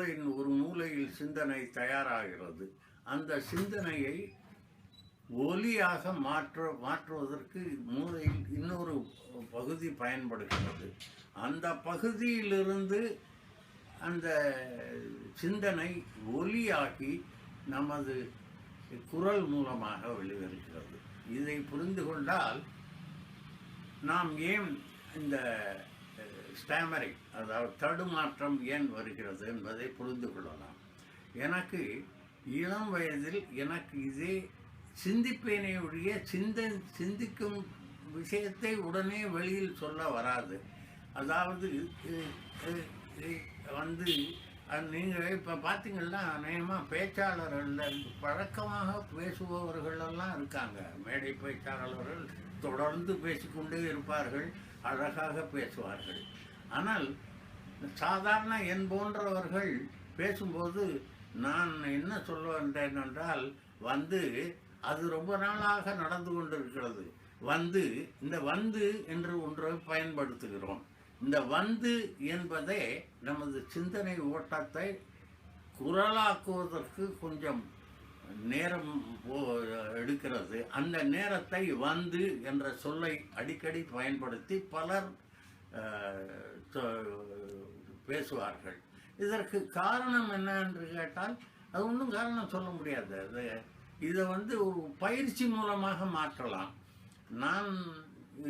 மூளையின் ஒரு மூலையில் சிந்தனை தயாராகிறது. அந்த சிந்தனையை ஒலியாக மாற்றுவதற்கு மூளையில் இன்னொரு பகுதி பயன்படுகிறது. அந்த பகுதியிலிருந்து அந்த சிந்தனை ஒலியாகி நமது குரல் மூலமாக வெளிவருகிறது. இதை புரிந்து கொண்டால் நாம் ஏன் இந்த ஸ்டாமரிங், அதாவது தடுமாற்றம் ஏன் வருகிறது என்பதை புரிந்து கொள்ளலாம். எனக்கு இளம் வயதில் எனக்கு இதே சிந்திப்பேனே ஒழிய சிந்திக்கும் விஷயத்தை உடனே வெளியில் சொல்ல வராது. அதாவது நீங்கள் இப்போ பார்த்தீங்கன்னா அநேகமாக பேச்சாளர்கள் பழக்கமாக பேசுபவர்களெல்லாம் இருக்காங்க. மேடை பேச்சாளர்கள் தொடர்ந்து பேசிக்கொண்டே இருப்பார்கள், அழகாக பேசுவார்கள். ஆனால் சாதாரண என் போன்றவர்கள் பேசும்போது நான் என்ன சொல்ல வந்தேன் என்றால், அது ரொம்ப நாளாக நடந்து கொண்டிருக்கிறது. இந்த என்று ஒன்றை பயன்படுத்துகிறோம். இந்த என்பதே நமது சிந்தனை ஓட்டத்தை குரலாக்குவதற்கு கொஞ்சம் நேரம் எடுக்கிறது. அந்த நேரத்தை என்ற சொல்லை அடிக்கடி பயன்படுத்தி பலர் பேசுவார்கள். இதற்கு காரணம் என்ன என்று கேட்டால், அது ஒன்றும் காரணம் சொல்ல முடியாது. இதை ஒரு பயிற்சி மூலமாக மாற்றலாம். நான்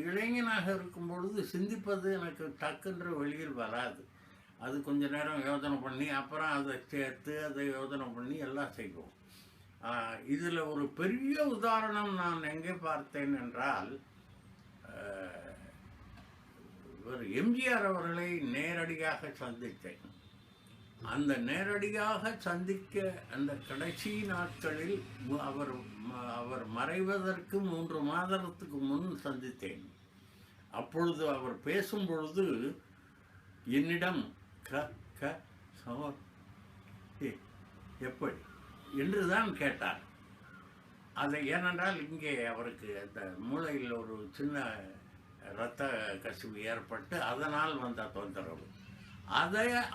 இளைஞனாக இருக்கும் பொழுது சிந்திப்பது எனக்கு டக்குன்ற வெளியில் வராது. அது கொஞ்ச நேரம் யோசனை பண்ணி அப்புறம் அதை சேர்த்து அதை யோசனை பண்ணி எல்லாம் செய்வோம். இதில் ஒரு பெரிய உதாரணம் நான் எங்கே பார்த்தேன் என்றால், எம்ஜிஆர் அவர்களை நேரடியாக சந்தித்தேன். அந்த நேரடியாக சந்திக்க அந்த கடைசி நாட்களில் அவர் மறைவதற்கு 3 மாதத்துக்கு முன் சந்தித்தேன். அப்பொழுது அவர் பேசும் பொழுது என்னிடம் எப்படி என்றுதான் கேட்டார். அதை ஏனென்றால் இங்கே அவருக்கு அந்த மூளையில் ஒரு சின்ன இரத்த கசிவு ஏற்பட்டு அதனால் வந்த தொந்தரவு.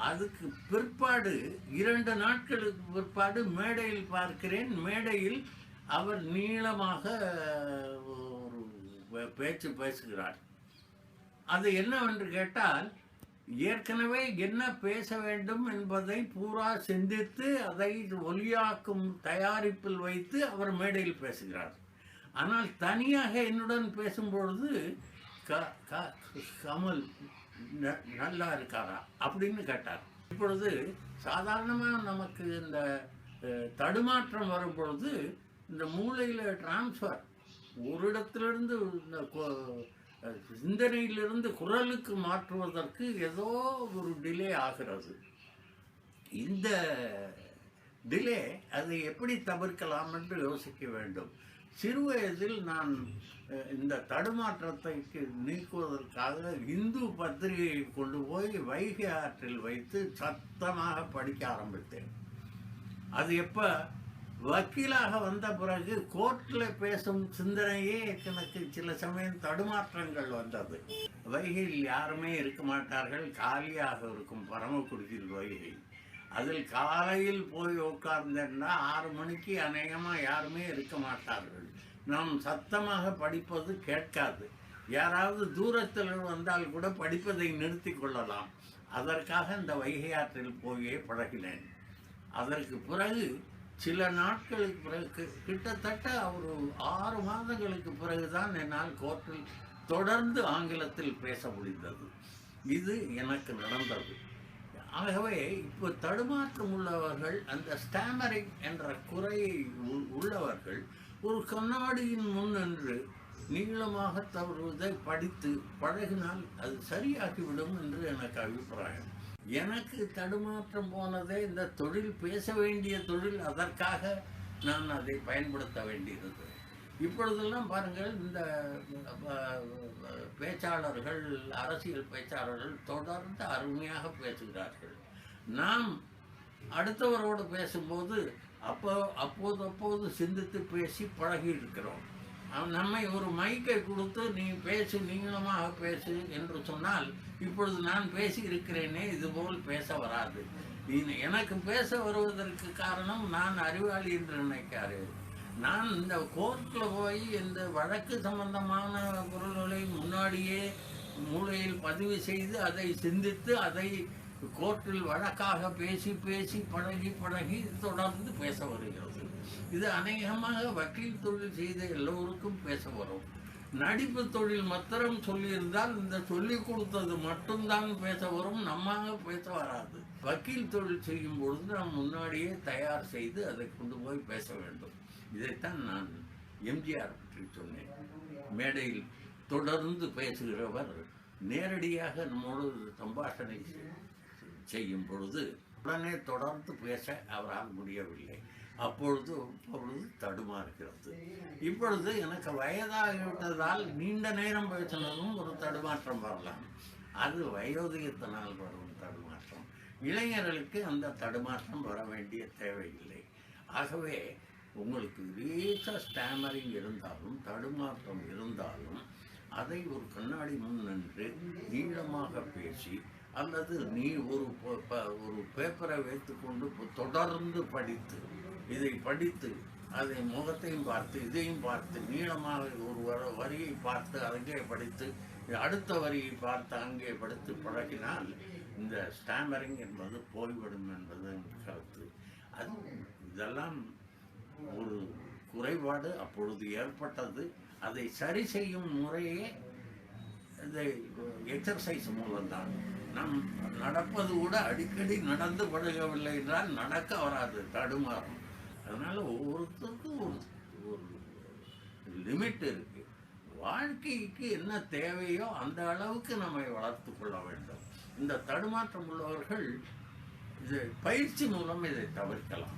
அதுக்கு பிற்பாடு 2 நாட்களுக்கு பிற்பாடு மேடையில் பார்க்கிறேன். மேடையில் அவர் நீளமாக ஒரு பேச்சு பேசுகிறார். அது என்னவென்று கேட்டால், ஏற்கனவே என்ன பேச வேண்டும் என்பதை பூரா சிந்தித்து அதை ஒலியாக்கும் தயாரிப்பில் வைத்து அவர் மேடையில் பேசுகிறார். ஆனால் தனியாக என்னுடன் பேசும்பொழுது கமல் நல்லா இருக்காரா அப்படின்னு கேட்டார். இப்பொழுது சாதாரணமாக நமக்கு இந்த தடுமாற்றம் வரும் பொழுது இந்த மூளையில் டிரான்ஸ்ஃபர் ஒரு இடத்திலிருந்து இந்த சிந்தனையிலிருந்து குரலுக்கு மாற்றுவதற்கு ஏதோ ஒரு டிலே ஆகிறது. இந்த டிலே அதை எப்படி தவிர்க்கலாம் என்று யோசிக்க வேண்டும். சிறு வயதில் நான் இந்த தடுமாற்றத்தை நீக்குவதற்காக இந்து பத்திரிகையை கொண்டு போய் வைகை ஆற்றில் வைத்து சத்தமாக படிக்க ஆரம்பித்தேன். அது எப்போ வக்கீலாக வந்த பிறகு கோர்ட்டில் பேசும் சிந்தனையே எனக்கு சில சமயம் தடுமாற்றங்கள் வந்தது. வைகையில் யாருமே இருக்க மாட்டார்கள், காலியாக இருக்கும் பரமக்குடியில் வைகை. அதில் காலையில் போய் உட்கார்ந்தேன்னா 6 மணிக்கு அநேகமாக யாருமே இருக்க மாட்டார்கள். நாம் சத்தமாக படிப்பது கேட்காது. யாராவது தூரத்தில் வந்தால் கூட படிப்பதை நிறுத்தி கொள்ளலாம். அதற்காக இந்த வைகை ஆற்றில் போயே பழகினேன். அதற்கு பிறகு சில நாட்களுக்கு பிறகு கிட்டத்தட்ட ஒரு 6 மாதங்களுக்கு பிறகுதான் என்னால் கோர்ட்டில் தொடர்ந்து ஆங்கிலத்தில் பேச முடிந்தது. இது எனக்கு நடந்தது. ஆகவே இப்போ தடுமாற்றம் உள்ளவர்கள், அந்த ஸ்டாமரிங் என்ற குறையை உள்ளவர்கள் ஒரு கண்ணாடியின் முன் நின்று நீளமாக தவறுவதை படித்து பழகினால் அது சரியாகிவிடும் என்று எனக்கு அபிப்பிராயம். எனக்கு தடுமாற்றம் போனதே இந்த தொழில், பேச வேண்டிய தொழில், அதற்காக நான் அதை பயன்படுத்த வேண்டியது. இப்பொழுதெல்லாம் பாருங்கள், இந்த பேச்சாளர்கள், அரசியல் பேச்சாளர்கள் தொடர்ந்து அருமையாக பேசுகிறார்கள். நாம் அடுத்தவரோடு பேசும்போது அப்போது சிந்தித்து பேசி பழகி இருக்கிறோம். நம்மை ஒரு மைக்கை கொடுத்து நீ பேசு, நீளமாக பேசு என்று சொன்னால், இப்பொழுது நான் பேசி இருக்கிறேனே, இதுபோல் பேச வராது. எனக்கு பேச வருவதற்கு காரணம் நான் அறிவாளி என்று நினைக்காரு. நான் இந்த கோர்ட்டில் போய் இந்த வழக்கு சம்பந்தமான பொருள்களை முன்னாடியே மூளையில் பதிவு செய்து அதை சிந்தித்து அதை கோர்ட்டில் வழக்காக பேசி பேசி பழகி பழகி தொடர்ந்து பேச வருகிறது. இது அநேகமாக வக்கீல் தொழில் செய்த எல்லோருக்கும் பேச வரும். நடிப்பு தொழில் மாத்திரம் சொல்லியிருந்தால் இந்த சொல்லிக் கொடுத்தது மட்டும்தான் பேச வரும், நம்மாக பேச வராது. வக்கீல் தொழில் செய்யும் பொழுது நாம் முன்னாடியே தயார் செய்து அதை கொண்டு போய் பேச வேண்டும். இதைத்தான் நான் எம்ஜிஆர் பற்றி சொன்னேன். மேடையில் தொடர்ந்து பேசுகிறவர் நேரடியாக நம்மோடு சம்பாஷணை செய்யும் பொழுது உடனே தொடர்ந்து பேச அவரால் முடியவில்லை. அப்பொழுது தடுமாறுகிறது. இப்பொழுது எனக்கு வயதாகிவிட்டதால் நீண்ட நேரம் பேசினதும் ஒரு தடுமாற்றம் வரலாம். அது வயோதிகத்தினால் வரும் தடுமாற்றம். இளைஞர்களுக்கு அந்த தடுமாற்றம் வர வேண்டிய தேவையில்லை. ஆகவே உங்களுக்கு ஸ்டாமரிங் இருந்தாலும் தடுமாற்றம் இருந்தாலும் அதை ஒரு கண்ணாடி முன் நின்று நீளமாக பேசி அல்லது நீ ஒரு பேப்பரை வைத்துக்கொண்டு தொடர்ந்து படித்து இதை படித்து அதை முகத்தையும் பார்த்து இதையும் பார்த்து நீளமாக ஒரு வரியை பார்த்து அங்கே படித்து அடுத்த வரியை பார்த்து அங்கே படித்து பழகினால் இந்த ஸ்டாமரிங் என்பது போய்விடும் என்பது கருத்து. அது இதெல்லாம் ஒரு குறைபாடு அப்பொழுது ஏற்பட்டது. அதை சரி செய்யும் முறையே இந்த எக்ஸர்சைஸ் மூலம்தான். நம் நடப்பது கூட அடிக்கடி நடந்து பழகவில்லை என்றால் நடக்க வராது, தடுமாறும். அதனால் ஒவ்வொருத்தருக்கும் ஒரு லிமிட் இருக்கு. வாழ்க்கைக்கு என்ன தேவையோ அந்த அளவுக்கு நம்மை வளர்த்து கொள்ள வேண்டும். இந்த தடுமாற்றம் உள்ளவர்கள் இது பயிற்சி மூலம் இதை தவிர்க்கலாம்.